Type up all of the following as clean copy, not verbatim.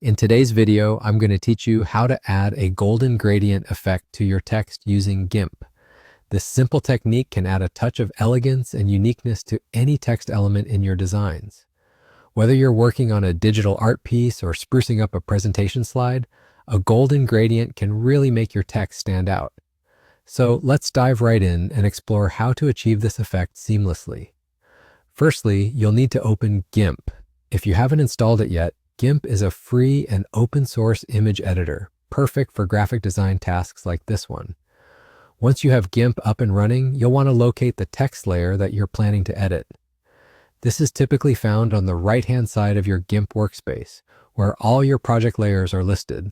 In today's video, I'm going to teach you how to add a golden gradient effect to your text using Gimp. This simple technique can add a touch of elegance and uniqueness to any text element in your designs. Whether you're working on a digital art piece or sprucing up a presentation slide, a golden gradient can really make your text stand out. So let's dive right in and explore how to achieve this effect seamlessly. Firstly, you'll need to open Gimp. If you haven't installed it yet, Gimp is a free and open source image editor, perfect for graphic design tasks like this one. Once you have Gimp up and running, you'll want to locate the text layer that you're planning to edit. This is typically found on the right-hand side of your Gimp workspace, where all your project layers are listed.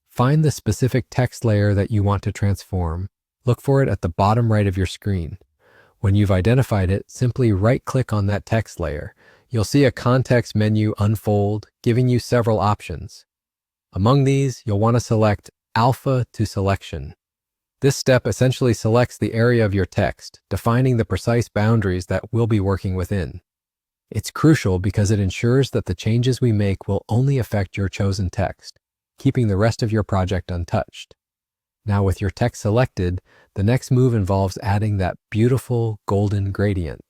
Find the specific text layer that you want to transform. Look for it at the bottom right of your screen. When you've identified it, simply right-click on that text layer. You'll see a context menu unfold, giving you several options. Among these, you'll want to select Alpha to Selection. This step essentially selects the area of your text, defining the precise boundaries that we'll be working within. It's crucial because it ensures that the changes we make will only affect your chosen text, keeping the rest of your project untouched. Now, with your text selected, the next move involves adding that beautiful golden gradient.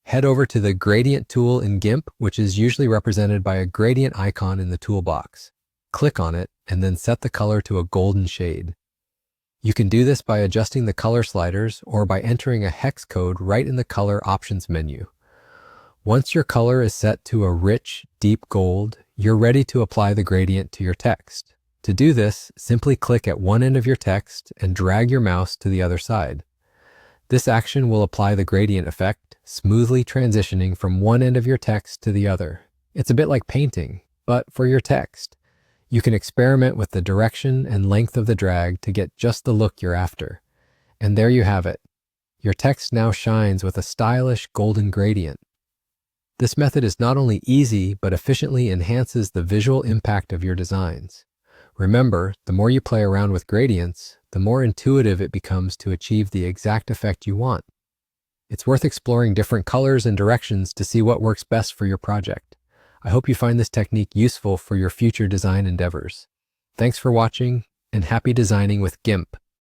Head over to the Gradient tool in Gimp, which is usually represented by a gradient icon in the toolbox. Click on it and then set the color to a golden shade. You can do this by adjusting the color sliders or by entering a hex code right in the Color Options menu. Once your color is set to a rich, deep gold, you're ready to apply the gradient to your text. To do this, simply click at one end of your text and drag your mouse to the other side. This action will apply the gradient effect, smoothly transitioning from one end of your text to the other. It's a bit like painting, but for your text. You can experiment with the direction and length of the drag to get just the look you're after. And there you have it. Your text now shines with a stylish golden gradient. This method is not only easy, but efficiently enhances the visual impact of your designs. Remember, the more you play around with gradients, the more intuitive it becomes to achieve the exact effect you want. It's worth exploring different colors and directions to see what works best for your project. I hope you find this technique useful for your future design endeavors. Thanks for watching, and happy designing with Gimp.